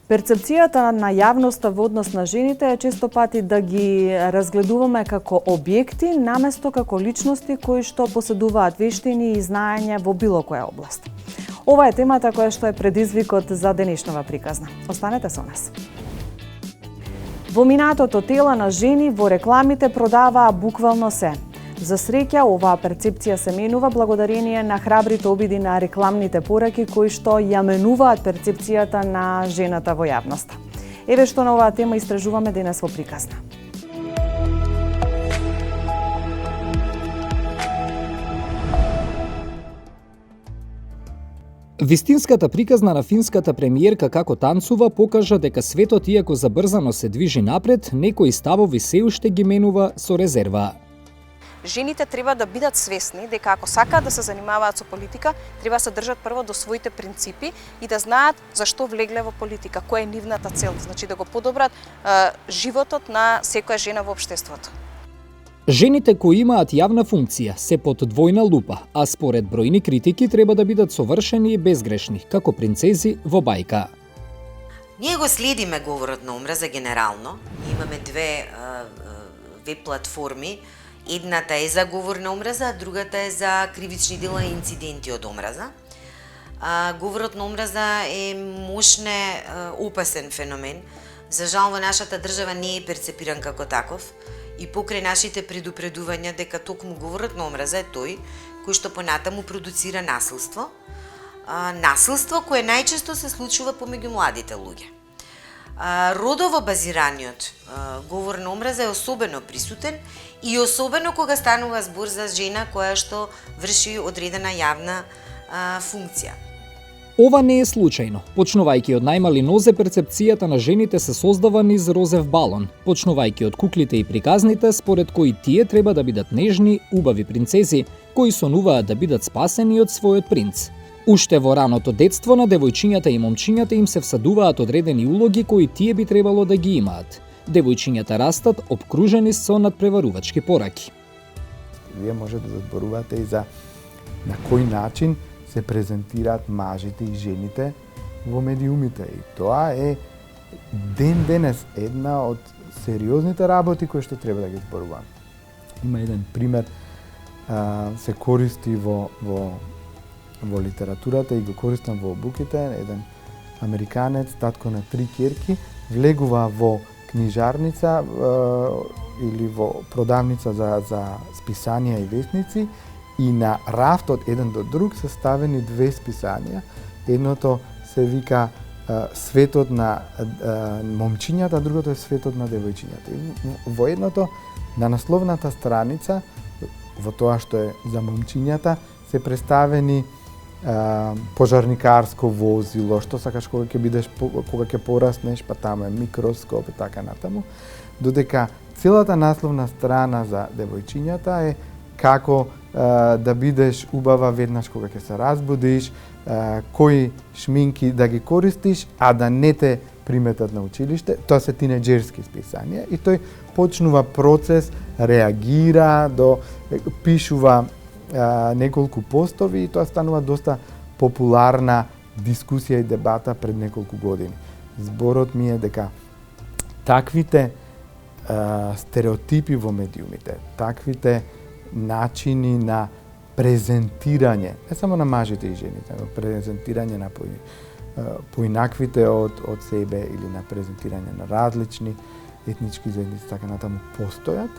Перцепцијата на јавноста во однос на жените е често пати да ги разгледуваме како објекти, наместо како личности кои што поседуваат вештини и знаење во било која област. Ова е темата која што е предизвикот за денешнава приказна. Останете со нас. Во минатото тела на жени во рекламите продаваа буквално се. За среќа, оваа перцепција се менува благодарение на храбрите обиди на рекламните пораки кои што ја менуваат перцепцијата на жената во јавноста. Еве што на оваа тема истражуваме денес во приказна. Вистинската приказна на финската премиерка како танцува покажа дека светот иако забрзано се движи напред, некои ставови се уште ги менува со резерва. Жените треба да бидат свесни дека ако сакаат да се занимаваат со политика, треба да се држат прво до своите принципи и да знаат зашто влегле во политика, која е нивната цел, значи да го подобрат животот на секоја жена во општеството. Жените кои имаат јавна функција се под двојна лупа, а според бројни критики треба да бидат совршени и безгрешни, како принцези во бајка. Ние го следиме говорот на омраза генерално. Имаме две веб платформи. Едната е за говор на омраза, а другата е за кривични дела и инциденти од омраза. Говорот на омраза е мощне опасен феномен. За жал во нашата држава не е перцепиран како таков и покрај нашите предупредувања дека токму говорот на омраза е тој кој што понатаму продуцира насилство. Насилство кое најчесто се случува помеѓу младите луѓе. Родово базираниот говор на омраза е особено присутен и особено кога станува збор за жена која што врши одредена јавна функција. Ова не е случајно. Почнувајќи од најмали нозе, перцепцијата на жените се создава низ розев балон, почнувајќи од куклите и приказните, според кои тие треба да бидат нежни, убави принцези, кои сонуваат да бидат спасени од својот принц. Уште во раното детство на девојчињата и момчињата им се всадуваат одредени улоги кои тие би требало да ги имаат. Девојчињата растат обкружени со надпреварувачки пораки. Вие може да зборувате и за на кој начин се презентираат мажите и жените во медиумите. И тоа е ден денес една од сериозните работи кои што треба да ги зборуваме. Има еден пример, се користи во литературата и го користам во обуките. Еден американец, татко на 3 ќерки, влегува во книжарница или во продавница за списанија и вестници и на рафтот еден до друг се ставени две списанија. Едното се вика Светот на момчињата, а другото е Светот на девојчињата. Во едното, на насловната страница, во тоа што е за момчињата, се представени пожарникарско возило, што сакаш кога ќе бидеш, кога ќе пораснеш, па таму е микроскоп и така натаму, додека целата насловна страна за девојчињата е како да бидеш убава веднаш кога ќе се разбудиш, кои шминки да ги користиш, а да не те приметат на училиште. Тоа се тинеџерски списанија и тој почнува процес, реагира, пишува неколку постови и тоа станува доста популарна дискусија и дебата пред неколку години. Зборот ми е дека таквите стереотипи во медиумите, таквите начини на презентирање, не само на мажите и жените, но презентирање на поинаквите од себе или на презентирање на различни етнички заедници, така натаму постојат.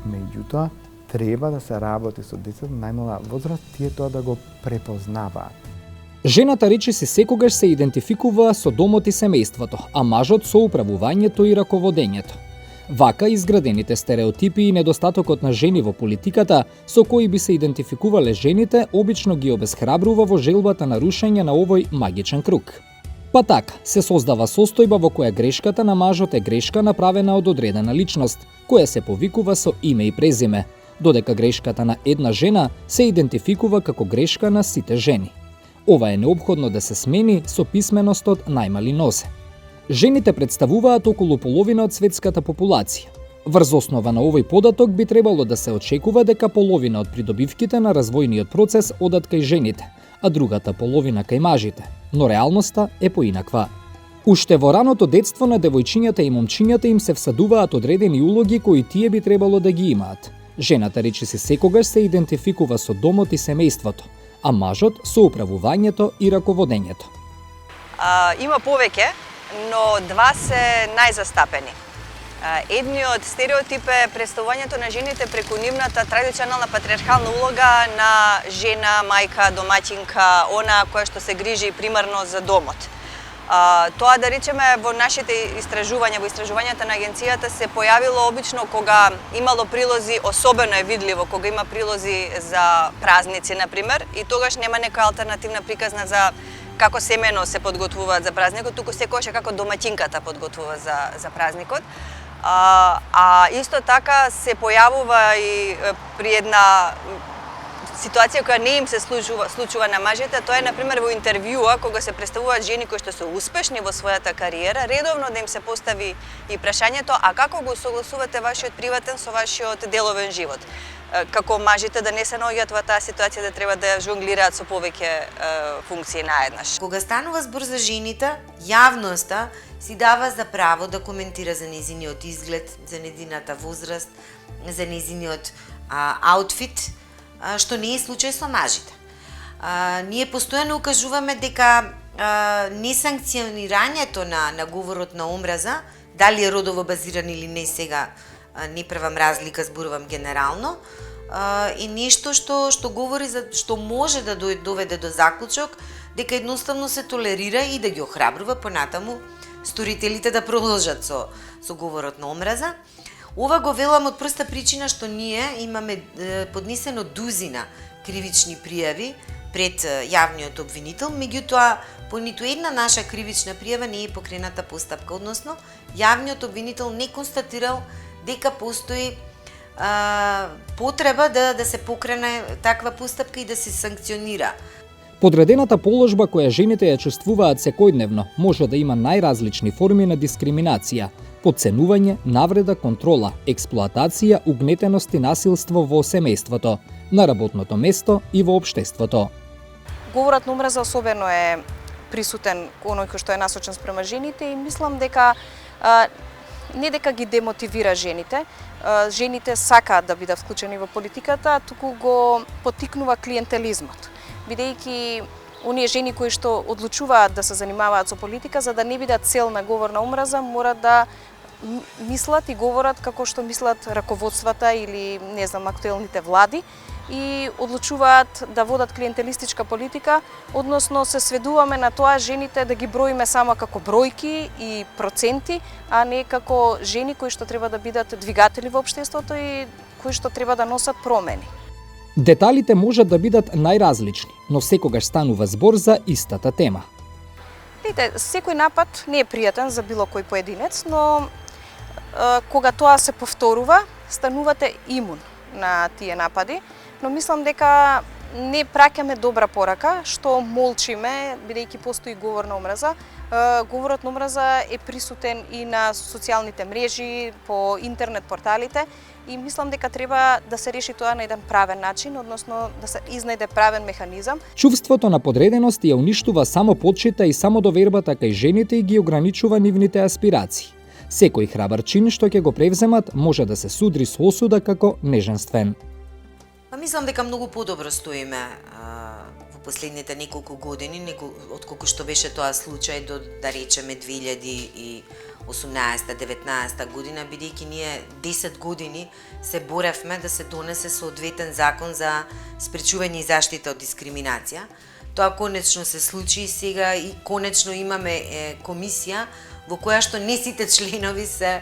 Меѓутоа, треба да се работи со децата на најмала возраст, тие тоа да го препознаваат. Жената речиси секогаш се идентификува со домот и семејството, а мажот со управувањето и раководењето. Вака изградените стереотипи и недостатокот на жени во политиката, со кои би се идентификувале жените, обично ги обесхрабрува во желбата на рушење на овој магичен круг. Па така, се создава состојба во која грешката на мажот е грешка направена од одредена личност, која се повикува со име и презиме, додека грешката на една жена се идентификува како грешка на сите жени. Ова е неопходно да се смени со писменостот најмали нозе. Жените представуваат околу половина од светската популација. Врз основа на овој податок би требало да се очекува дека половина од придобивките на развојниот процес одат кај жените, а другата половина кај мажите, но реалноста е поинаква. Уште во раното детство на девојчињата и момчињата им се всадуваат одредени улоги кои тие би требало да ги имаат. Жената речиси секогаш се идентификува со домот и семејството, а мажот со управувањето и раководењето. Има повеќе, но два се најзастапени. Едниот стереотип е представувањето на жените преку нивната традиционална патриархална улога на жена, мајка, домаќинка, она која што се грижи примарно за домот. Тоа да речеме во нашите истражувања, во истражувањата на агенцијата се појавило обично кога имало прилози, особено е видливо кога има прилози за празници на пример, и тогаш нема некоја алтернативна приказна за како семено се подготвуваат за празникот, туку секогаш како домаќинката подготвува за празникот. Исто така се појавува и при една ситуација која не им се случува на мажите, тоа е например во интервјуа кога се представуваат жени кои што се успешни во својата кариера, редовно да им се постави и прашањето: а како го согласувате вашиот приватен со вашиот деловен живот? Како мажите да не се наоѓаат во таа ситуација да треба да жонглираат со повеќе функции наеднаш. Кога станува збор за жените, јавноста си дава за право да коментира за нејзиниот изглед, за нејзината возраст, за нејзиниот аутфит, што не е случај со мажите. Ние постојано укажуваме дека несанкционирањето на говорот на омраза, дали е родово базиран или не, сега не правам разлика, зборувам генерално, е нешто што говори за што може да доведе до заклучок дека едноставно се толерира и да ги охрабрува понатаму сторителите да продолжат со говорот на омраза. Ова го велам од проста причина што ние имаме поднесено дузина кривични пријави пред јавниот обвинител, меѓутоа по ниту една наша кривична пријава не е покрената постапка, односно јавниот обвинител не констатирал дека постои потреба да се покрене таква постапка и да се санкционира. Подредената положба која жените ја чувствуваат секојдневно може да има најразлични форми на дискриминација: потценување, навреда, контрола, експлоатација, угнетеност и насилство во семејството, на работното место и во општеството. Говорот на омраза особено е присутен оној кој што е насочен спрема жените и мислам дека не дека ги демотивира жените, жените сакаат да бидат вклучени во политиката, туку го поттикнува клиентелизмот. Бидејќи оние жени кои што одлучуваат да се занимаваат со политика, за да не бидат цел на говор на омраза, мора да мислат и говорат како што мислат раководствата или не знам актуелните влади и одлучуваат да водат клиентелистичка политика, односно се сведуваме на тоа жените да ги броиме само како бројки и проценти, а не како жени кои што треба да бидат двигатели во општеството и кои што треба да носат промени. Деталите можат да бидат најразлични, но секогаш станува збор за истата тема. Видите, секој напад не е пријатен за било кој поединец, но кога тоа се повторува, станувате имун на тие напади, но мислам дека не праќаме добра порака што молчиме, бидејќи постои говор на омраза. Говорот на омраза е присутен и на социјалните мрежи, по интернет порталите и мислам дека треба да се реши тоа на еден правен начин, односно да се изнајде правен механизам. Чувството на подреденост ја уништува само почита и само довербата кај жените и ги ограничува нивните аспирации. Секој храбар чин што ќе го превземат може да се судри со осуда како неженствен. Мислам дека многу подобро стоиме во последните неколку години, отколку што беше тоа случај до, да речеме, 2018-19 година, бидејќи ние 10 години се боревме да се донесе соодветен закон за спречување и заштита од дискриминација. Тоа конечно се случи и сега и конечно имаме комисија во која што не сите членови се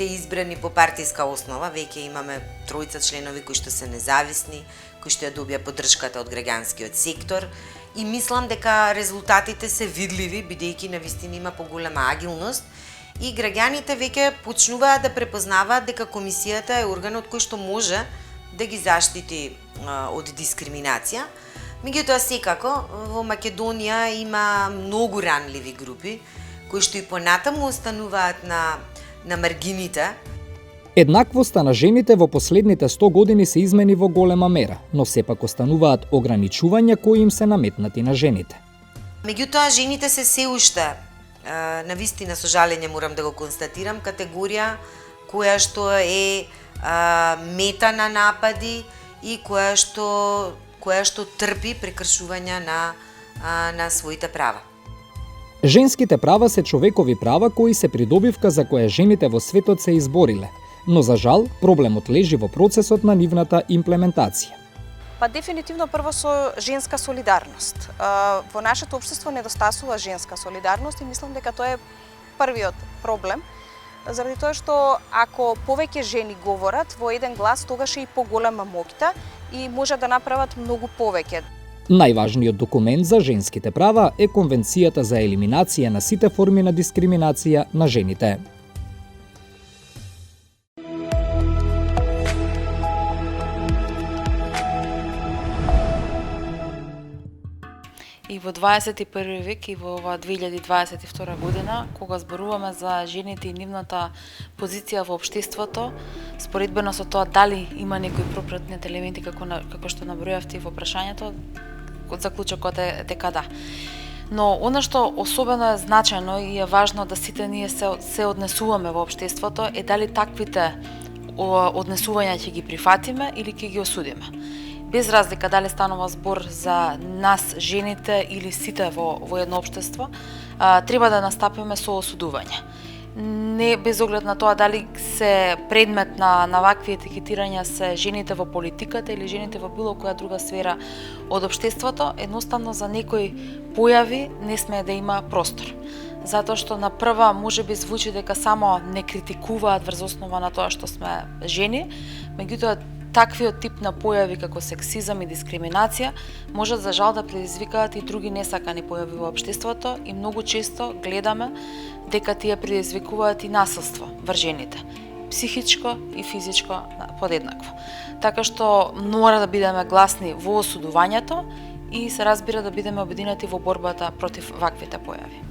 избрани по партиска основа, веќе имаме 3 членови кои што се независни, кои што ја добија поддршката од граѓанскиот сектор и мислам дека резултатите се видливи, бидејќи навистина има поголема агилност и граѓаните веќе почнуваат да препознаваат дека комисијата е органот кој што може да ги заштити од дискриминација. Меѓутоа секако во Македонија има многу ранливи групи кои што и понатаму остануваат на маргините. Еднаквоста на жените во последните 100 години се измени во голема мера, но сепак остануваат ограничувања кои им се наметнати на жените. Меѓутоа жените се уште навистина со жалење морам да го констатирам, категорија која што е мета на напади и која што трпи прекршувања на своите права. Женските права се човекови права кои се придобивка за која жените во светот се избориле, но за жал проблемот лежи во процесот на нивната имплементација. Па дефинитивно прво со женска солидарност. Во нашето општество недостасува женска солидарност и мислам дека тоа е првиот проблем, заради тоа што ако повеќе жени говорат во еден глас, тогаш е и поголема моќта и може да направат многу повеќе. Најважниот документ за женските права е Конвенцијата за елиминација на сите форми на дискриминација на жените. И во 21 век и во ова 2022 година, кога зборуваме за жените и нивната позиција во општеството, споредбено со тоа дали има некои пропратни елементи како што набројавте во прашањето, заклучокот е дека да. Но она што особено е значајно и е важно да сите ние се однесуваме во општеството е дали таквите однесувања ќе ги прифатиме или ќе ги осудиме. Без разлика дали станува збор за нас, жените или сите во едно општество, треба да настапиме со осудување. Не без оглед на тоа дали се предмет на вакви етикетирања се жените во политиката или жените во било која друга сфера од општеството, едноставно за некои појави не смее да има простор. Затоа што на прва можеби звучи дека само не критикуваат врз основа на тоа што сме жени, меѓутоа таквиот тип на појави како сексизам и дискриминација можат за жал да предизвикаат и други несакани појави во општеството и многу често гледаме дека тие предизвикуваат и насилство врз жените, психичко и физичко подеднакво. Така што мора да бидеме гласни во осудувањето и се разбира да бидеме обединети во борбата против ваквите појави.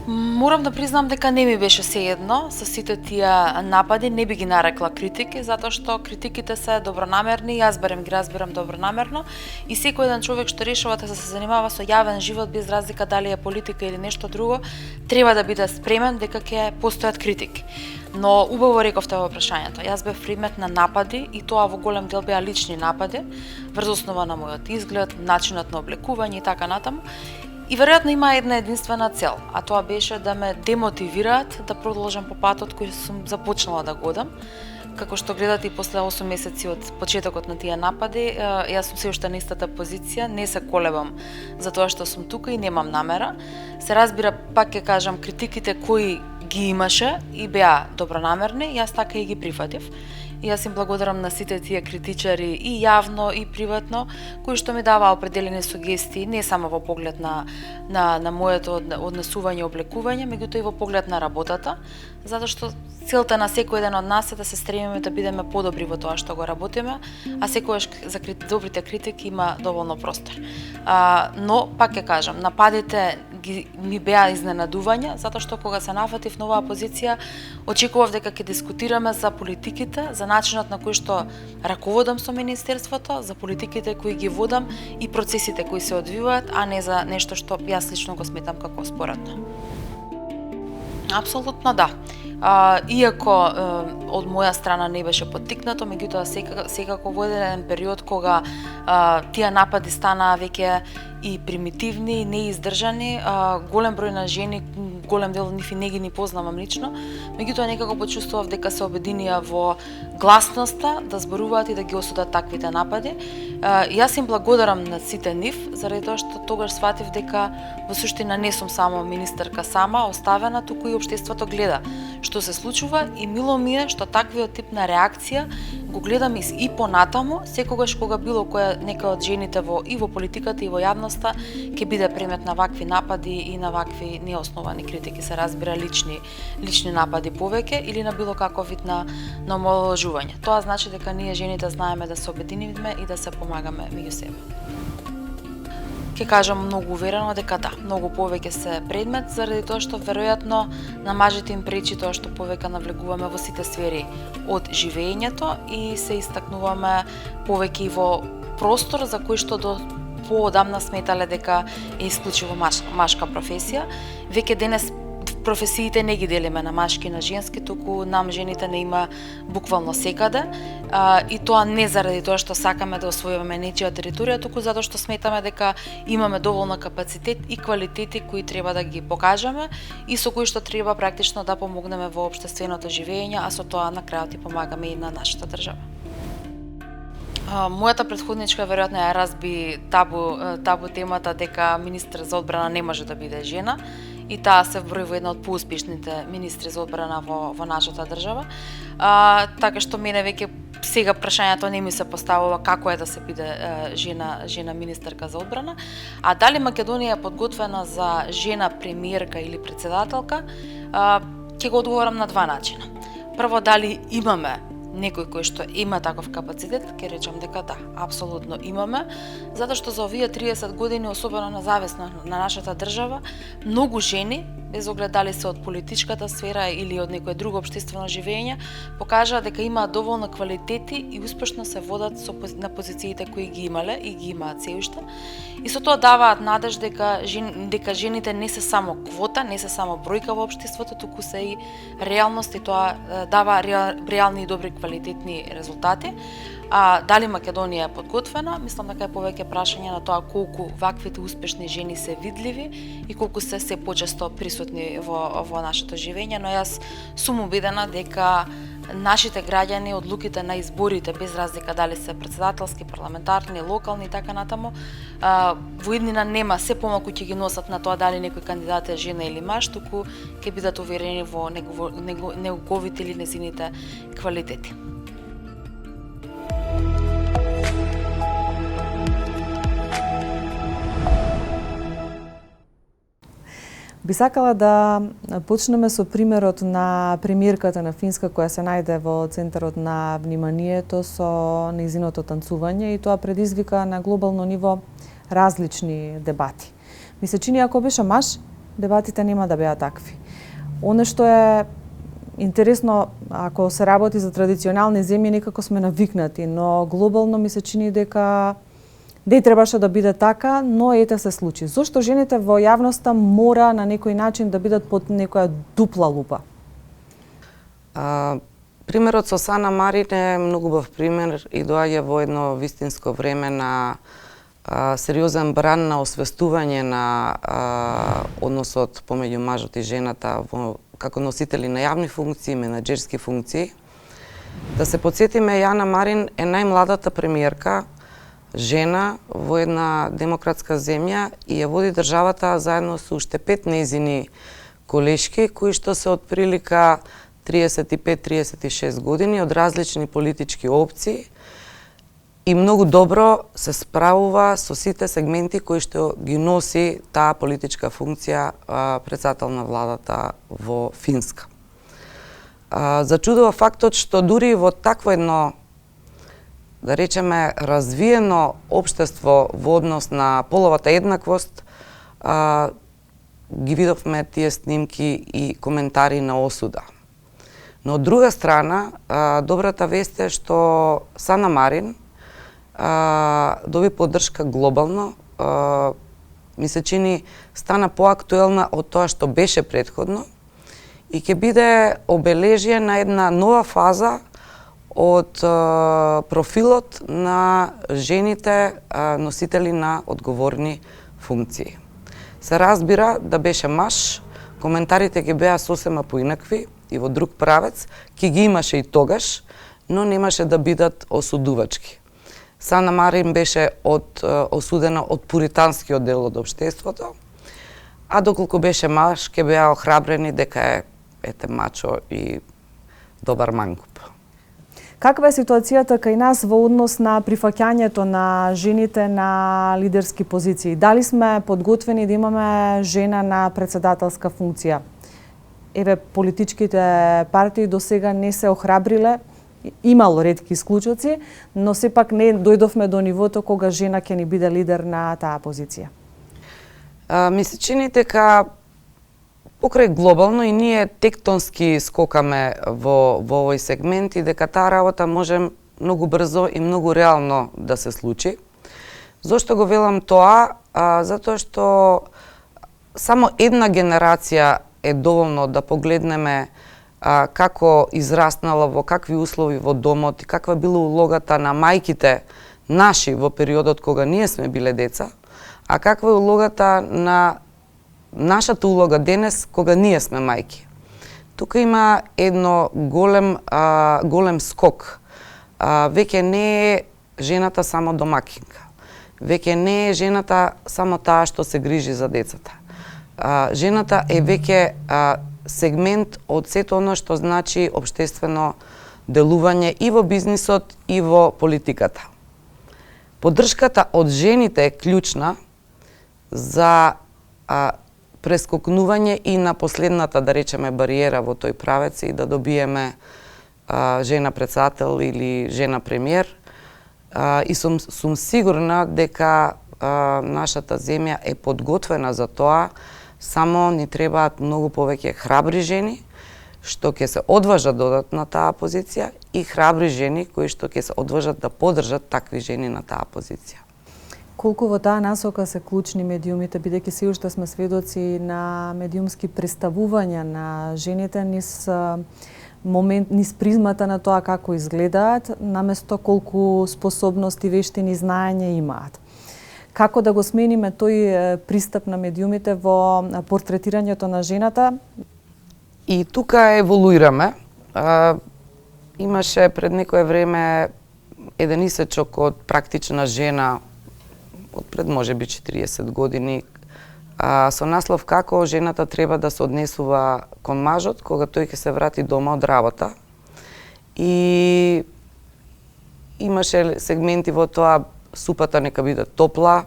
Морам да признам дека не ми беше сеедно со сите тие напади, не би ги нарекла критики, затоа што критиките се добронамерни, јас барем ги разбирам добронамерно и секој еден човек што решава да се занимава со јавен живот без разлика дали е политика или нешто друго, треба да биде спремен дека ќе постојат критики. Но убаво рековте во прашањето, јас бев предмет на напади и тоа во голем дел беа лични напади, врз основа на мојот изглед, начинот на облекување и така натаму. И веројатно има една единствена цел, а тоа беше да ме демотивираат да продолжам по патот кој сум започнала да го одам. Како што гледате и после 8 месеци од почетокот на тие напади, јас сум се уште на истата позиција, не се колебам за тоа што сум тука и немам намера. Се разбира, пак ќе кажам, критиките кои ги имаше и беа добронамерни, јас така и ги прифатив. И јас им благодарам на сите тие критичари и јавно и приватно кои што ми даваа определени сугестии не само во поглед на моето однесување и облекување, меѓутоа и во поглед на работата, затоа што целта на секој еден од нас е да се стремиме да бидеме подобри во тоа што го работиме, а секогаш за добрите критики има доволно простор. Но пак ќе кажам, нападите ми беа изненадување, затоа што кога се нафатив на оваа позиција, очекував дека ќе дискутираме за политиките, за начинот на кој што раководам со министерството, за политиките кои ги водам и процесите кои се одвиваат, а не за нешто што јас лично го сметам како споредно. Апсолутно да. Иако од моја страна не беше поттикнато, меѓутоа секако во еден период кога тие напади станаа веќе и примитивни, неиздржани, голем број на жени, голем дел од нив и не ги познавам лично, меѓутоа некако почувствував дека се обединија во гласноста да зборуваат и да ги осудат таквите напади. Јас им благодарам на сите нив, заради тоа што тогаш сватив дека во суштина не сум само министерка сама, оставена, туку и општеството гледа што се случува и мило ми е што таквиот тип на реакција го гледам и понатаму, секогаш кога било која нека од жените и во политиката и во јавноста ќе биде предмет на вакви напади и на вакви неосновани критики, се разбира лични напади повеќе или на било каков вид на омаловажување. Тоа значи дека ние жените знаеме да се обединиме и да се помагаме меѓу себе. Ќе кажам многу уверено дека да, многу повеќе се предмет, заради тоа што веројатно на мажите им пречи тоа што повеќе навлегуваме во сите сфери од живеењето и се истакнуваме повеќе и во простор за кој што до поодамна сметале дека е исклучиво машка професија. Веќе денес професиите не ги делиме на машки и на женски, туку нам жените не има буквално секаде. И тоа не заради тоа што сакаме да освојуваме нечија територија, туку затоа што сметаме дека имаме доволно капацитет и квалитети кои треба да ги покажеме и со кои што треба практично да помогнеме во општественото живење, а со тоа на крајот и помагаме и на нашата држава. Мојата претходничка веројатно ја разби табу темата дека министр за одбрана не може да биде жена, и таа се вброи во една од поуспешните министри за одбрана во нашата држава. Така што мене веќе сега прашањето не ми се поставува како е да се биде жена министерка за одбрана, а дали Македонија е подготвена за жена премиерка или председателка, ќе го одговорам на два начина. Прво, дали имаме некој кој што има таков капацитет, ќе речам дека да, апсолутно имаме, затоа што за овие 30 години, особено независно на нашата држава, многу жени, без оглед дали се од политичката сфера или од некое друго општествено живење, покажаа дека имаат доволно квалитети и успешно се водат на позициите кои ги имале и ги имаат се уште. И со тоа даваат надеж дека жените не се само квота, не се само бројка во општеството, туку се и реалност, и тоа дава реални и добри квалитетни резултати. Дали Македонија е подготвена? Мислам дека е повеќе прашање на тоа колку ваквите успешни жени се видливи и колку се почесто присутни во нашето живење, но јас сум убедена дека нашите граѓани од луките на изборите, без разлика дали се председателски, парламентарни, локални и така натаму, во иднина нема, се помалку ќе ги носат на тоа дали некој кандидат е жена или маж, туку ќе бидат уверени во неговите или незините квалитети. Би сакала да почнеме со примерот на премиерката на Финска која се најде во центарот на вниманието со нејзиното танцување, и тоа предизвика на глобално ниво различни дебати. Ми се чини ако беше маж, дебатите нема да беа такви. Оно што е интересно, ако се работи за традиционални земји, некако сме навикнати, но глобално ми се чини дека не требаше да биде така, но ете се случи. Зошто жените во јавноста мора на некој начин да бидат под некоја дупла лупа? Примерот со Сана Марин е многу убав пример и доаѓа во едно вистинско време на сериозен бран на освестување на односот помеѓу мажот и жената како носители на јавни функции, менаџерски функции. Да се подсетиме, Јана Марин е најмладата премиерка жена во една демократска земја и ја води државата заедно со уште 5 нејзини колешки кои што се од прилика 35-36 години од различни политички опции и многу добро се справува со сите сегменти кои што ги носи таа политичка функција председател на владата во Финска. Зачудува фактот што дури во такво едно, да речеме, развиено општество во однос на половата еднаквост, ги видовме тие снимки и коментари на осуда. Но од друга страна, добрата вест е што Сана Марин доби поддршка глобално, ми се чини стана поактуелна од тоа што беше претходно и ќе биде обележје на една нова фаза од профилот на жените носители на одговорни функции. Се разбира да беше маж, коментарите ќе беа сосема поинакви и во друг правец, ќе ги имаше и тогаш, но немаше да бидат осудувачки. Сана Марин беше осудена од пуританскиот дел од општеството, а доколку беше маж, ќе беа охрабрени дека е мачо и добар мангуп. Каква е ситуацијата кај нас во однос на прифаќањето на жените на лидерски позиции? Дали сме подготвени да имаме жена на председателска функција? Еве, политичките партии до сега не се охрабриле, имало ретки исклучоци, но сепак не дојдовме до нивото кога жена ќе ни биде лидер на таа позиција. Ми се чини дека покрај глобално и ние тектонски скокаме во овој сегмент и дека таа работа може многу брзо и многу реално да се случи. Зошто го велам тоа? Затоа што само една генерација е доволно да погледнеме како израснала, во какви услови во домот и каква била улогата на мајките наши во периодот кога ние сме биле деца, а каква е улогата на нашата улога денес кога ние сме мајки. Тука има едно голем скок. Веќе не е жената само домакинка. Веќе не е жената само таа што се грижи за децата. Жената е веќе сегмент од сето оно што значи општествено делување и во бизнисот и во политиката. Поддршката од жените е клучна за прескокнување и на последната, да речеме, бариера во тој правец и да добиеме жена председател или жена премиер. И сум сигурна дека нашата земја е подготвена за тоа, само ни требаат многу повеќе храбри жени што ќе се одважат да одат на таа позиција и храбри жени кои што ќе се одважат да поддржат такви жени на таа позиција. Колку во таа насока се клучни медиумите, бидејќи се уште сме сведоци на медиумски представувања на жените низ призмата на тоа како изгледаат, наместо колку способности, вештини, знаење имаат. Како да го смениме тој пристап на медиумите во портретирањето на жената? И тука еволуираме. Имаше пред некое време еден исечок од практична жена од пред можеби 40 години со наслов како жената треба да се однесува кон мажот кога тој ќе се врати дома од работа. И имаше сегменти во тоа, супата нека биде топла,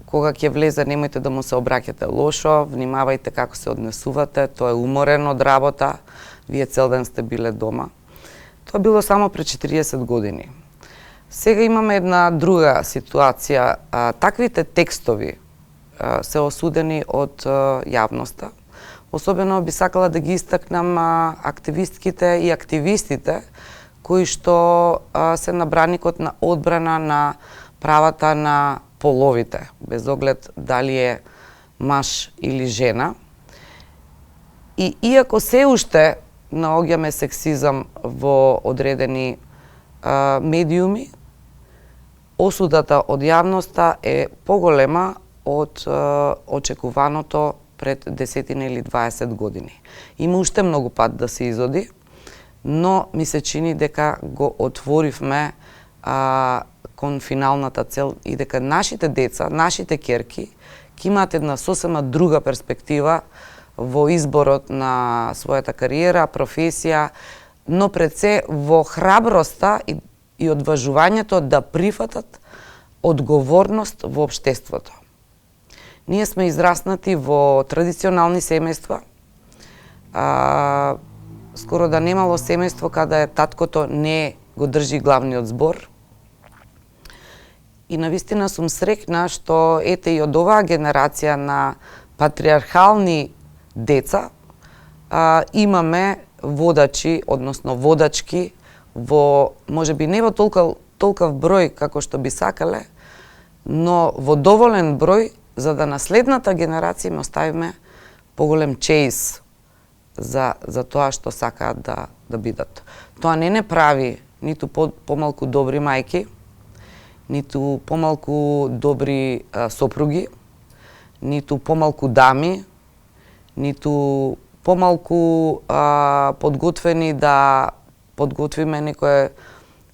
кога ќе влезе немојте да му се обраќате лошо, внимавајте како се однесувате, тој е уморен од работа, вие цел ден сте биле дома. Тоа било само пред 40 години. Сега имаме една друга ситуација. Таквите текстови се осудени од јавноста. Особено би сакала да ги истакнам активистките и активистите кои што се на браникот на одбрана на правата на половите, без оглед дали е маж или жена. И иако се уште наоѓаме сексизам во одредени медиуми, осудата од јавноста е поголема од очекуваното пред 10 или 20 години. Има уште многу пат да се изоди, но ми се чини дека го отворивме кон финалната цел и дека нашите деца, нашите ќерки ќе имаат една сосема друга перспектива во изборот на својата кариера, професија, но пред се во храброста и одважувањето да прифатат одговорност во општеството. Ние сме израснати во традиционални семејства. Скоро да немало семејство каде таткото не го држи главниот збор. И навистина сум среќна што ете и од оваа генерација на патриархални деца имаме водачи, односно водачки во можеби не во толков број како што би сакале, но во доволен број за да наследната генерација им оставиме поголем чејс за тоа што сакаат да бидат. Тоа не прави ниту помалку добри мајки, ниту помалку добри сопруги, ниту помалку дами, ниту помалку подготвени да подготвиме некое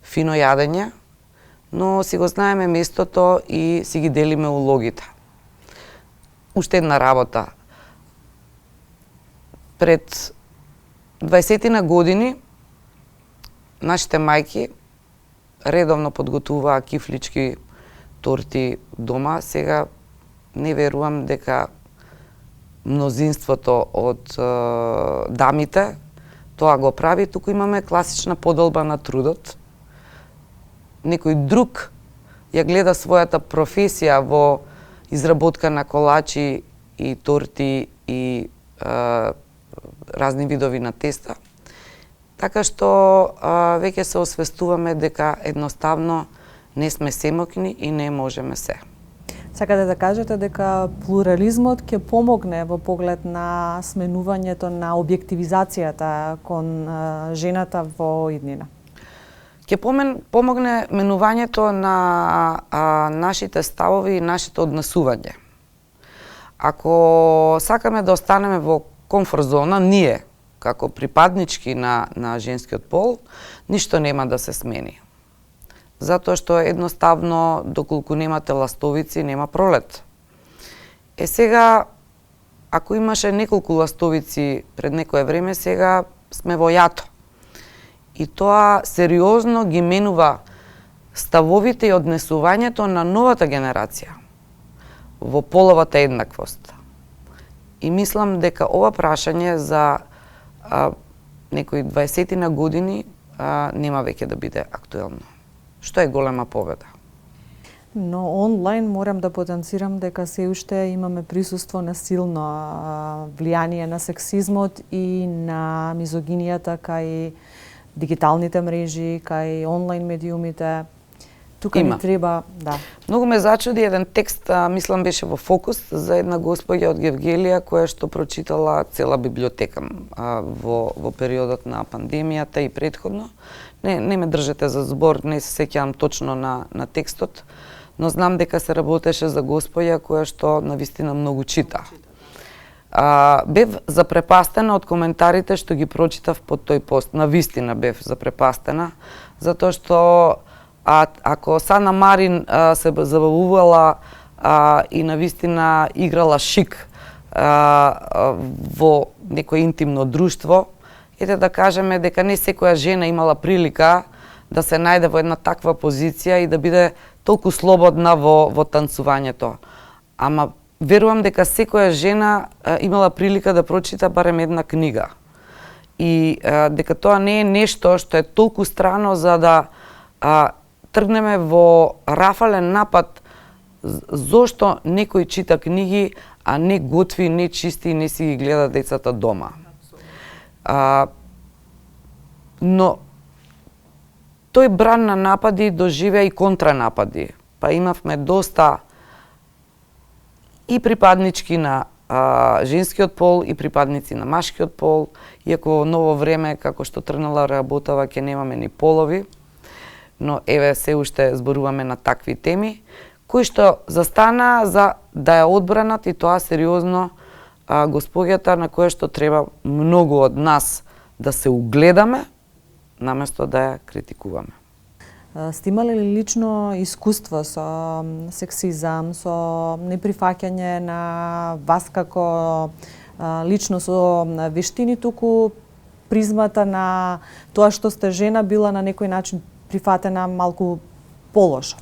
фино јадење, но си го знаеме местото и си ги делиме улогите. Уште една работа. Пред 20 години нашите мајки редовно подготуваа кифлички торти дома. Сега не верувам дека мнозинството од дамите тоа го прави, туку имаме класична поделба на трудот. Некој друг ја гледа својата професија во изработка на колачи и торти и разни видови на теста. Така што веќе се освестуваме дека едноставно Не сме семокни и не можеме се. Сакате да кажете дека плурализмот ќе помогне во поглед на сменувањето на објективизацијата кон жената во иднина? Ќе помогне менувањето на нашите ставови и нашето однесување. Ако сакаме да останеме во комфорт зона, ние, како припаднички на женскиот пол, ништо нема да се смени. Затоа што едноставно, доколку немате ластовици, нема пролет. Сега, ако имаше неколку ластовици пред некое време, сега сме во јато. И тоа сериозно ги менува ставовите и однесувањето на новата генерација во половата еднаквост. И мислам дека ова прашање за некои 20 години нема веќе да биде актуелно. Што е голема победа. Но онлайн морам да потенцирам дека се уште имаме присуство на силно влијание на сексизмот и на мизогинијата кај дигиталните мрежи, кај онлайн медиумите. Тука ни треба, да. Многу ме зачуди еден текст, мислам беше во Фокус, за една госпоѓа од Гевгелија која што прочитала цела библиотека во периодот на пандемијата и претходно. Не ме држете за збор, не се сеќавам точно на текстот, но знам дека се работеше за госпоја која што навистина многу чита. Бев запрепастена од коментарите што ги прочитав под тој пост. Навистина бев запрепастена, затоа што ако Сана Марин се забавувала и навистина играла шик во некое интимно друштво, ете да кажеме дека не секоја жена имала прилика да се најде во една таква позиција и да биде толку слободна во танцувањето. Ама верувам дека секоја жена имала прилика да прочита барем една книга. И дека тоа не е нешто што е толку страно за да тргнеме во рафален напад зошто некој чита книги, а не готви, не чисти и не си ги гледа децата дома. Но тој бран на напади доживеа и контранапади. Па имавме доста и припаднички на женскиот пол и припадници на машкиот пол, иако во ново време, како што тргнала работава, ќе немаме ни полови, но еве се уште зборуваме на такви теми, кои што застана за да ја одбранат и тоа сериозно госпоѓата на која што треба многу од нас да се угледаме, наместо да ја критикуваме. Сте имали ли лично искуство со сексизам, со неприфаќање на вас како лично со вештини, туку призмата на тоа што сте жена била на некој начин прифатена малку полошо?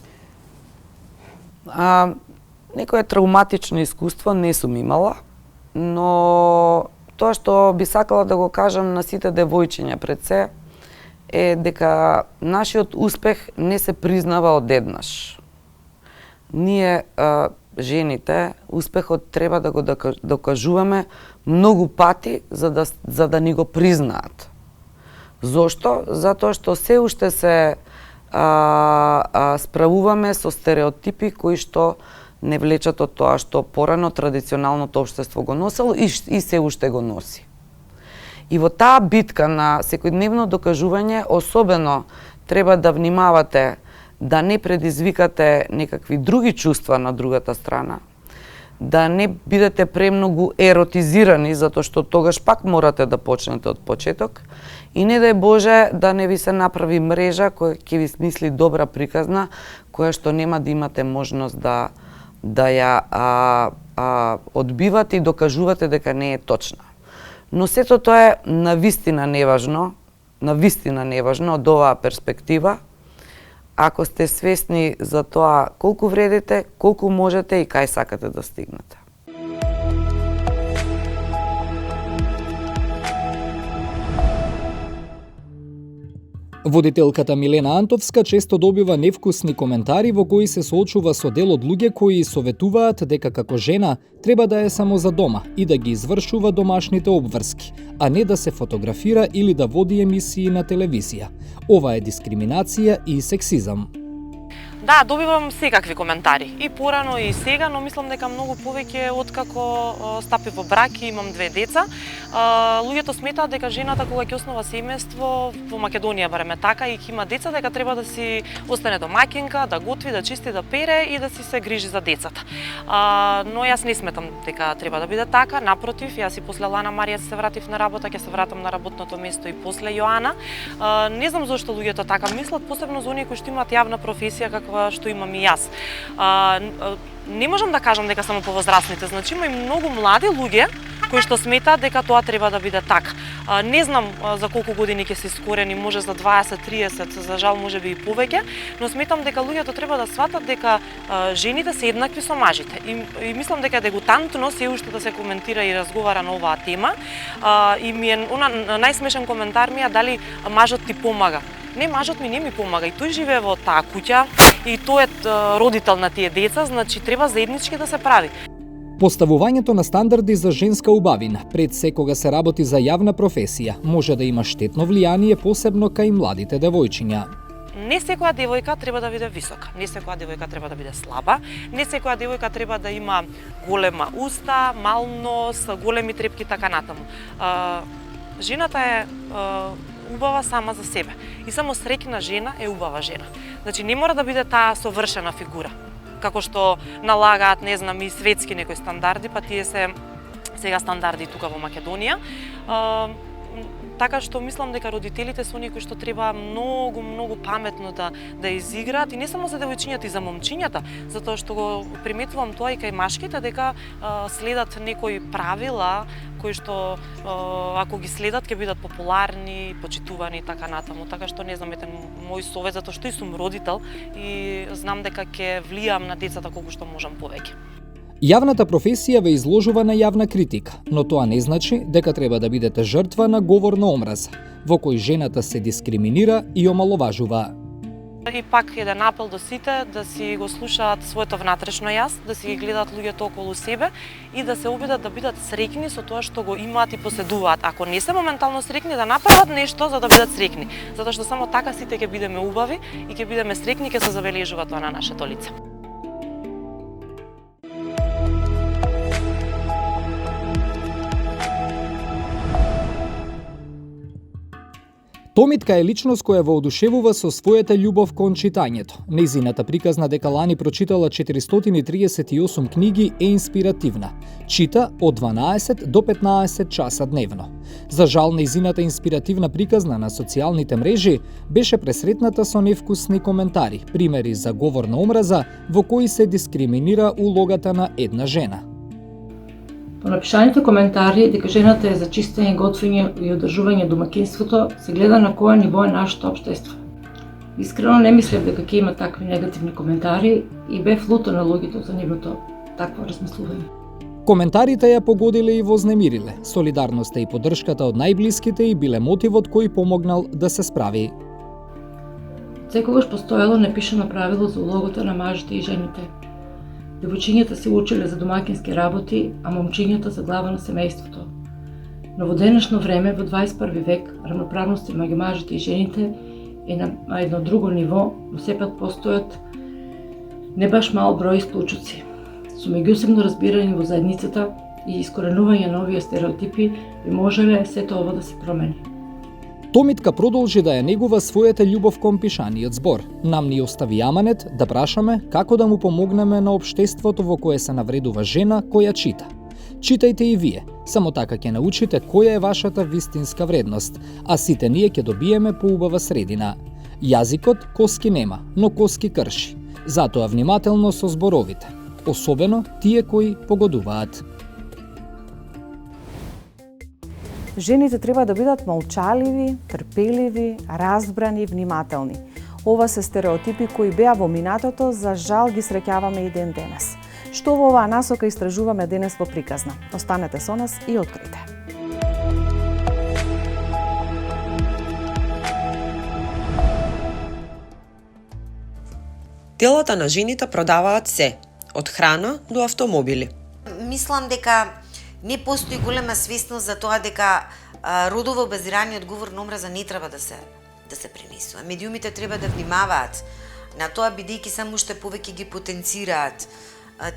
Некое травматично искуство не сум имала, но тоа што би сакала да го кажам на сите девојчиња пред се е дека нашиот успех не се признава одеднаш. Ние, жените, успехот треба да го докажуваме многу пати за да ни го признаат. Зошто? Затоа што се уште се справуваме со стереотипи кои што не влечат од тоа што порано традиционалното општество го носело и се уште го носи. И во таа битка на секојдневно докажување, особено треба да внимавате да не предизвикате некакви други чувства на другата страна, да не бидете премногу еротизирани, затоа што тогаш пак морате да почнете од почеток, и не дај Боже да не ви се направи мрежа која ќе ви смисли добра приказна, која што нема да имате можност да ја одбивате и докажувате дека не е точна. Но сето тоа е навистина неважно од оваа перспектива, ако сте свесни за тоа колку вредите, колку можете и кај сакате да стигнете. Водителката Милена Антовска често добива невкусни коментари во кои се соочува со дел од луѓе кои советуваат дека како жена треба да е само за дома и да ги извршува домашните обврски, а не да се фотографира или да води емисии на телевизија. Ова е дискриминација и сексизам. Да, добивам секакви коментари. И порано и сега, но мислам дека многу повеќе откако стапи во брак и имам 2 деца. Луѓето сметаат дека жената кога ќе основа семејство, во Македонија барем е така, и ќе има деца, дека треба да си остане домаќинка, да готви, да чисти, да пере и да си се грижи за децата. Но јас не сметам дека треба да биде така, напротив, јас и после Лана Марија се вратив на работа, ќе се вратам на работното место и после Јоана. Не знам зошто луѓето така мислат, посебно за оние кои што имаат јавна професија каква што имам и јас. Не можам да кажам дека само повозрастните, значи има и многу млади луѓе кои што сметаат дека тоа треба да биде така. Не знам за колку години ќе се искорени, може за 20-30, за жал може би и повеќе, но сметам дека луѓето треба да сватат дека жените се еднакви со мажите. И мислам дека е дегутантно се уште да се коментира и разговара на оваа тема. И ми е најсмешен коментар ми е дали мажот ти помага. Не, мажот ми не ми помага, и тој живее во таа куќа, и тој е родител на тие деца, значи треба заеднички да се прави. Поставувањето на стандарди за женска убавина, пред се кога се работи за јавна професија, може да има штетно влијание посебно кај младите девојчиња. Не секоја девојка треба да биде висока, не секоја девојка треба да биде слаба, не секоја девојка треба да има голема уста, мал нос, големи трепки, така натаму. Жената е убава сама за себе. И само среќна жена е убава жена. Значи не мора да биде таа совршена фигура, како што налагаат, не знам, и светски некои стандарди, па тие се сега стандарди тука во Македонија. Така што мислам дека родителите се оние кои што треба многу паметно да изиграат, и не само за девојчињата, и за момчињата, затоа што го приметувам тоа и кај машките, дека следат некои правила кои што ако ги следат ќе бидат популарни, почитувани и така натаму. Така што не знам, ете мој совет, затоа што и сум родител и знам дека ќе влијам на децата колку што можам повеќе. Јавната професија ве изложува на јавна критика, но тоа не значи дека треба да бидете жртва на говор на омраза, во кој жената се дискриминира и омаловажува. И пак еден апел до сите да си го слушаат своето внатрешно јас, да си ги гледаат луѓето околу себе и да се обидат да бидат среќни со тоа што го имаат и поседуваат. Ако не се моментално среќни, да направат нешто за да бидат среќни, затоа што само така сите ќе бидеме убави и ќе бидеме среќни, ќе се забележува тоа на нашето лице. Томитка е личност која воодушевува со својата љубов кон читањето. Нејзината приказна дека Лани прочитала 438 книги е инспиративна. Чита од 12 до 15 часа дневно. За жал, нејзината инспиративна приказна на социјалните мрежи беше пресретната со невкусни коментари, примери за говор на омраза во кои се дискриминира улогата на една жена. По напишаните коментари дека жената е за чистење, готвење и одржување домаќинството, се гледа на која ниво е нашето општество. Искрено не мислев дека ќе има такви негативни коментари и бев луто на луѓето за нивното такво размислување. Коментарите ја погодиле и вознемириле. Солидарноста и поддршката од најблиските и биле мотивот кој помогнал да се справи. Секогаш постоело непишано правило за улогата на мажите и жените. Девојчињата се учеле за домаќински работи, а момчињата за глава на семејството. Но во денешно време, во 21 век, рамноправноста меѓу мажите и жените е на едно друго ниво, но сепак постојат не баш мал број исклучоци. Со меѓусебно разбирање во заедницата и искоренување на овие стереотипи би можеле сето ова да се промени. Томитка продолжи да ја негува својата љубов кон пишаниот збор. Нам ни остави аманет да прашаме како да му помогнеме на општеството во кое се навредува жена која чита. Читајте и вие, само така ќе научите која е вашата вистинска вредност, а сите ние ќе добиеме поубава средина. Јазикот коски нема, но коски крши. Затоа внимателно со зборовите, особено тие кои погодуваат. Жените треба да бидат молчаливи, трпеливи, разбрани и внимателни. Ова се стереотипи кои беа во минатото, за жал ги среќаваме и ден денес. Што во оваа насока истражуваме денес во приказна. Останете со нас и открите. Телата на жените продаваат се, од храна до автомобили. Мислам дека не постои голема свесност за тоа дека родово базираниот говор на омраза не треба да се пренесува. Медиумите треба да внимаваат на тоа бидејќи само уште повеќе ги потенцираат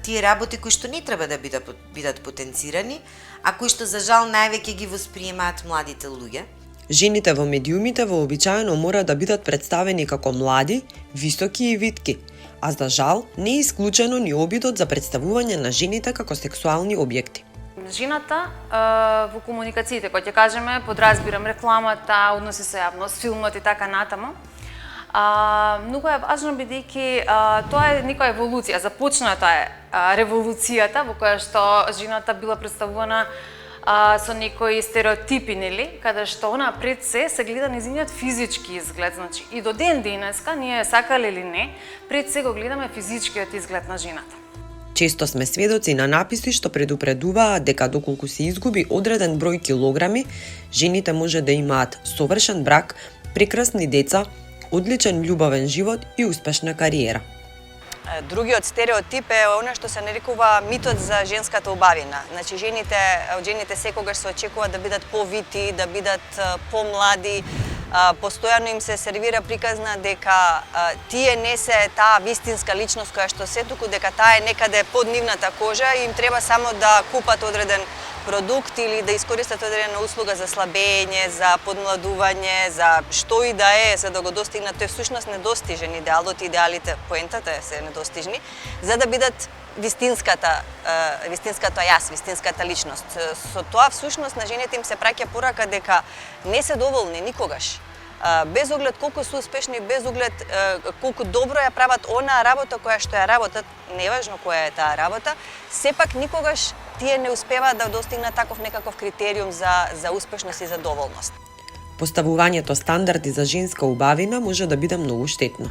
тие работи кои што не треба да бидат потенцирани, а кои што за жал највеќе ги восприемаат младите луѓе. Жените во медиумите вообичаено мора да бидат представени како млади, високи и витки, а за жал не е исклучено ни обидот за представување на жените како сексуални објекти. Жената во комуникациите, кој ќе кажеме, подразбирам рекламата, односи со јавност, филмот и така натаму, многу е важно бидејќи тоа е некоја еволуција. Започната е револуцијата во која што жената била представувана со некои стереотипи, нели, каде што она пред се гледа незиниот физички изглед. Значи, и до ден денеска, ние сакале или не, пред се го гледаме физичкиот изглед на жената. Често сме сведоци на написи што предупредуваат дека доколку се изгуби одреден број килограми, жените може да имаат совршен брак, прекрасни деца, одличен љубовен живот и успешна кариера. Другиот стереотип е она што се нарекува митот за женската убавина. Значи, од жените секогаш се очекува да бидат повити, да бидат помлади, постојано им се сервира приказна дека тие не се таа вистинска личност која што се, туку дека таа е некаде под нивната кожа и им треба само да купат одреден продукт или да искористат одредена услуга за слабење, за подмладување, за што и да е, за да го достигнат. Тој всушност недостижен идеалот, идеалите, поентата се недостижни, за да бидат вистинската јас, вистинската личност. Со тоа всушност на жените им се праќа порака дека не се доволни никогаш. Без оглед колку се успешни, без оглед колку добро ја прават онаа работа која што ја работат, неважно која е таа работа, сепак никогаш тие не успеваат да достигнат таков некаков критериум за успешност и за доволност. Поставувањето стандарди за женска убавина може да биде многу штетно.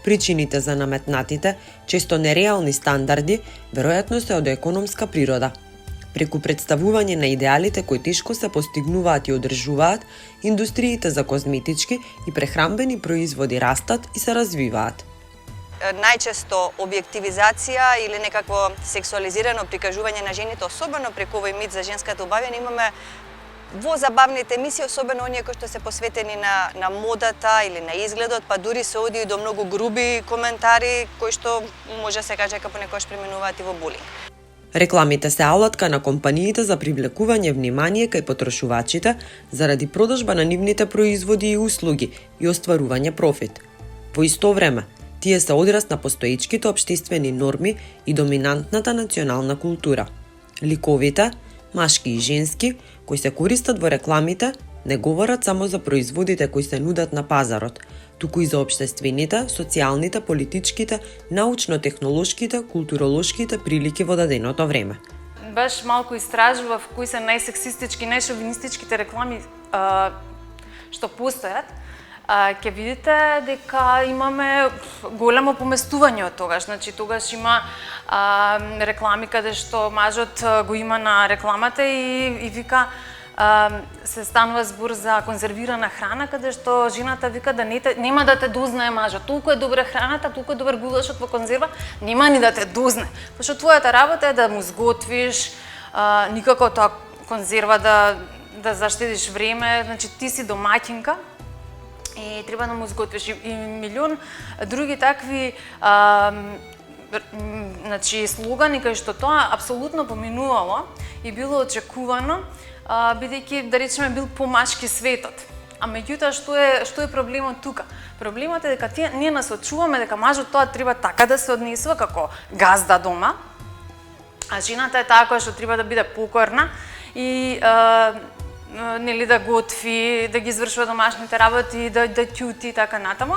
Причините за наметнатите, често нереални стандарди, веројатно се од економска природа. Преку представување на идеалите кои тешко се постигнуваат и одржуваат, индустриите за козметички и прехранбени производи растат и се развиваат. Најчесто објективизација или некакво сексуализирано прикажување на жените, особено преку овој мит за женската убавина, имаме во забавните емисии, особено оние кои што се посветени на модата или на изгледот, па дури се оди и до многу груби коментари кои што може се каже дека понекогаш преминуваат и во булинг. Рекламите се алатка на компаниите за привлекување внимание кај потрошувачите заради продажба на нивните производи и услуги и остварување профит. Во исто време, тие се одраз на постоечките општествени норми и доминантната национална култура. Ликовите, машки и женски, кои се користат во рекламите, не говорат само за производите кои се нудат на пазарот, туку и за општествените, социјалните, политичките, научно-технолошките, културолошките прилики во даденото време. Баш малку истражував кои се најсексистички, најшовинистичките реклами што постојат. Ќе видите дека имаме големо поместување од тогаш. Значи, тогаш има реклами каде што мажот го има на рекламата и вика се станува збор за конзервирана храна, каде што жената вика да нема да те дознае мажот. Толку е добра храната, толку е добар гулашот во конзерва, нема ни да те дознае. Пошто твојата работа е да му сготвиш, никако тоа конзерва да заштедиш време, значи ти си домаќинка и треба да му сготвиш и милион други такви значи слогани кај што тоа апсолутно поминувало и било очекувано, бидејќи да речеме бил помашки светот. А меѓутоа што е проблемот тука? Проблемот е дека ние насочуваме дека мажот тоа треба така да се однесува како газда дома, а жената е таа која што треба да биде покорна и нели да готви, да ги извршува домашните работи, да ќути и така натаму.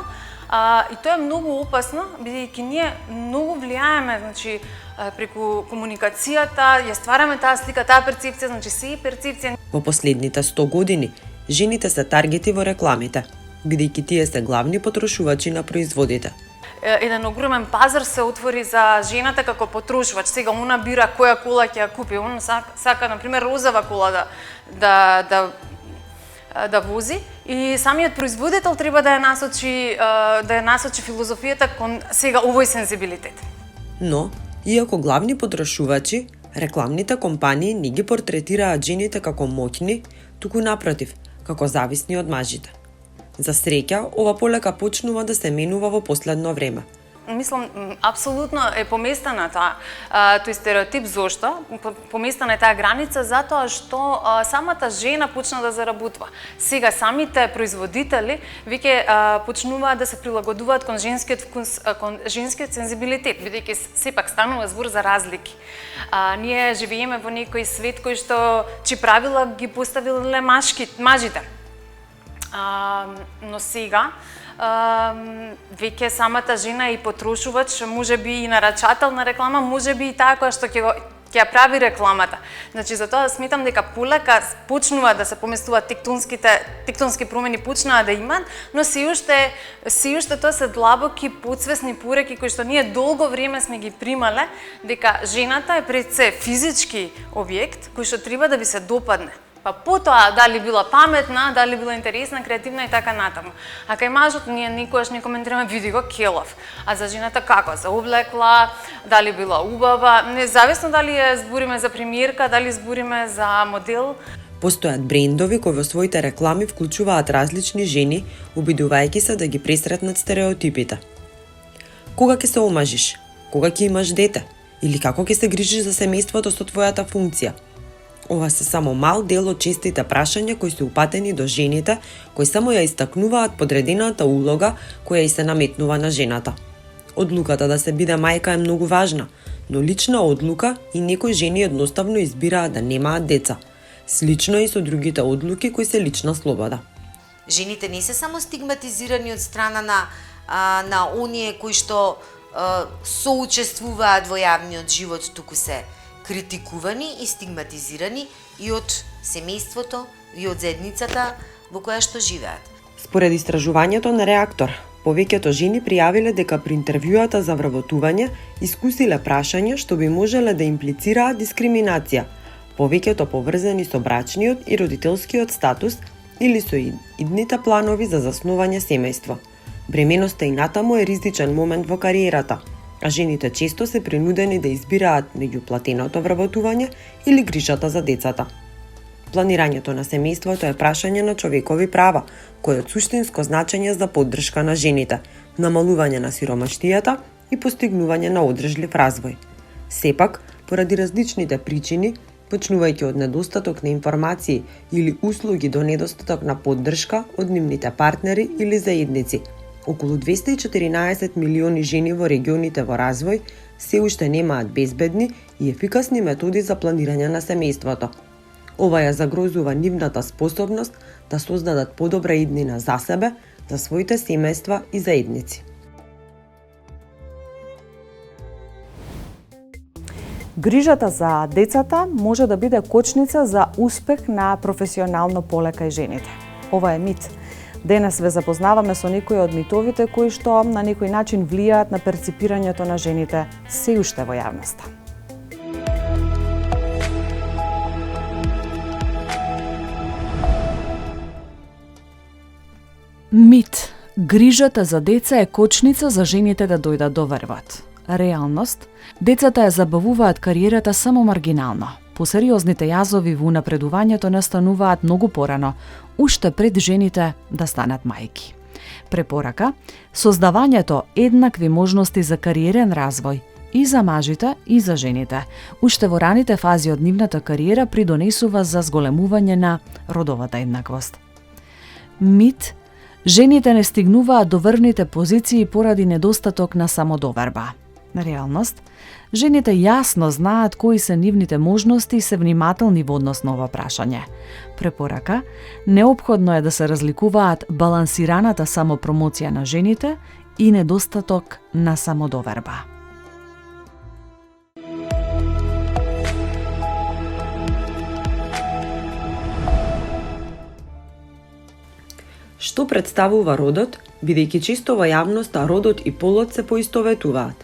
И тоа е многу опасно, бидејќи ние многу влијаеме, значи преку комуникацијата, ја ствараме таа слика, таа перцепција, значи се и перцепција. Во последните 100 години, жените се таргети во рекламите, бидејќи тие се главни потрошувачи на производите. Еден огромен пазар се отвори за жената како потрошувач. Сега она бира која кола ќе ја купи. Он сака, например, розова кола да вози и самиот производител треба да ја насочи филозофијата кон сега овој сензибилитет. Но, иако главни потрошувачи, рекламните компании не ги портретираат жените како моќни, туку напротив, како зависни од мажите. За среќа, ова полека почнува да се менува во последно време. Мислам, апсолутно е поместена тој стереотип. Зошто? Поместена е таа граница затоа што самата жена почна да заработува. Сега самите производители веќе почнуваат да се прилагодуваат кон женскиот вкус, кон женскиот сензибилитет, бидејќи сепак станува збор за разлики. Ние живееме во некој свет кој што правила ги поставиле мажите. Но сега веќе самата жена и потрошувач, можеби и нарачател на реклама, можеби и таа која што ќе ја прави рекламата. Значи, затоа сметам дека полека почнува да се поместуваат тектонски промени, почнаа да имаат, но се уште тоа се длабоки подсвесни пореки кои што ние долго време сме ги примале, дека жената е пред се физички објект кој што треба да ви се допадне. Па потоа дали била паметна, дали била интересна, креативна и така натаму. А кај мажот ние никогаш не коментираме, види го келов. А за жената како се облекла, дали била убава, независно дали ја збориме за премиерка, дали збориме за модел. Постојат брендови кои во своите реклами вклучуваат различни жени, обидувајќи се да ги пресретнат стереотипите. Кога ќе се омажиш? Кога ќе имаш дете? Или како ќе се грижиш за семејството со твојата функција? Ова се само мал дел од честите прашања кои се упатени до жените, кои само ја истакнуваат подредената улога која и се наметнува на жената. Одлуката да се биде мајка е многу важна, но лична одлука и некои жени едноставно избираат да немаат деца. Слично и со другите одлуки кои се лична слобода. Жените не се само стигматизирани од страна на оние кои што соучествуваат во јавниот живот, туку се критикувани и стигматизирани и од семејството, и од заедницата во која што живеат. Според истражувањето на Реактор, повеќето жени пријавиле дека при интервјуата за вработување искусиле прашања што би можеле да имплицираат дискриминација, повеќето поврзани со брачниот и родителскиот статус или со идните планови за заснување семејство. Бременоста и натаму е ризичен момент во кариерата, а жените често се принудени да избираат меѓу платеното вработување или грижата за децата. Планирањето на семејството е прашање на човекови права, кој е од суштинско значење за поддршка на жените, намалување на сиромаштијата и постигнување на одржлив развој. Сепак, поради различните причини, почнувајќи од недостаток на информации или услуги до недостаток на поддршка од нивните партнери или заедници, околу 214 милиони жени во регионите во развој се уште немаат безбедни и ефикасни методи за планирање на семејството. Ова ја загрозува нивната способност да создадат подобра иднина за себе, за своите семејства и заедници. Грижата за децата може да биде кочница за успех на професионално поле кај жените. Ова е мит. Денес ве запознаваме со некои од митовите кои што на некој начин влијаат на перципирањето на жените се уште во јавноста. Мит. Грижата за деца е кочница за жените да дојдат до вербат. Реалност. Децата ја забавуваат кариерата само маргинално. Посериозните јазови во напредувањето настануваат многу порано, уште пред жените да станат мајки. Препорака: создавањето еднакви можности за кариерен развој и за мажите и за жените, уште во раните фази од нивната кариера придонесува за зголемување на родовата еднаквост. Мит. Жените не стигнуваат до врвните позиции поради недостаток на самодоверба. Реалност. Жените јасно знаат кои се нивните можности и се внимателни во однос на ова прашање. Препорака: неопходно е да се разликуваат балансираната самопромоција на жените и недостаток на самодоверба. Што представува родот, бидејќи често во јавноста родот и полот се поистоветуваат?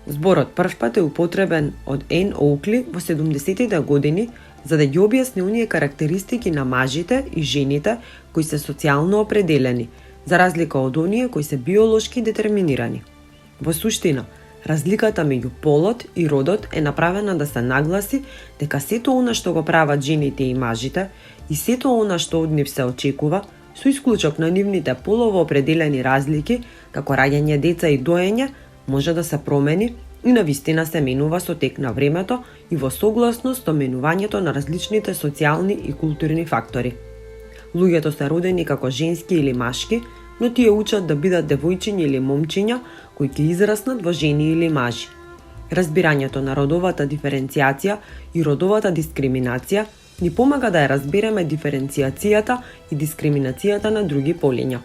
Зборот првпат е употребен од Ен Оукли во 70-тите години за да ги објасни оние карактеристики на мажите и жените кои се социјално определени, за разлика од оние кои се биолошки детерминирани. Во суштина, разликата меѓу полот и родот е направена да се нагласи дека сето она што го прават жените и мажите и сето она што од нив се очекува, со исклучок на нивните полово определени разлики, како раѓање деца и доење, може да се промени и навистина се менува со тек на времето и во согласност со менувањето на различните социјални и културни фактори. Луѓето се родени како женски или машки, но тие учат да бидат девојчиња или момчиња кои ќе израснат во жени или мажи. Разбирањето на родовата диференцијација и родовата дискриминација ни помага да ја разбереме диференцијацијата и дискриминацијата на други полиња.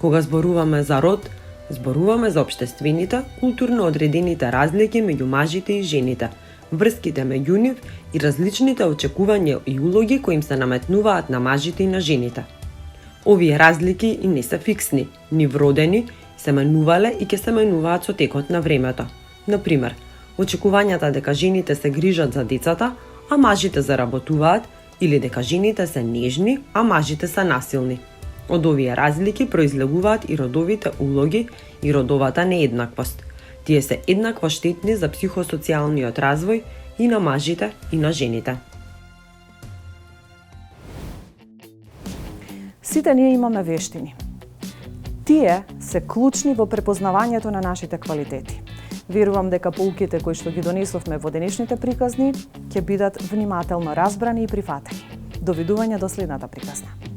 Кога зборуваме за род, зборуваме за општествените, културно одредените разлики меѓу мажите и жените, врските меѓу нив и различните очекувања и улоги кои им се наметнуваат на мажите и на жените. Овие разлики и не се фиксни, ни вродени, се менувале и ќе се менуваат со текот на времето. Например, очекувањата дека жените се грижат за децата, а мажите заработуваат, или дека жените се нежни, а мажите се насилни. Од овие разлики произлегуваат и родовите улоги и родовата нееднаквост. Тие се еднакво штетни за психосоцијалниот развој и на мажите и на жените. Сите ние имаме вештини. Тие се клучни во препознавањето на нашите квалитети. Верувам дека поуките кои што ги донесовме во денешните приказни ќе бидат внимателно разбрани и прифатени. Довидување до следната приказна.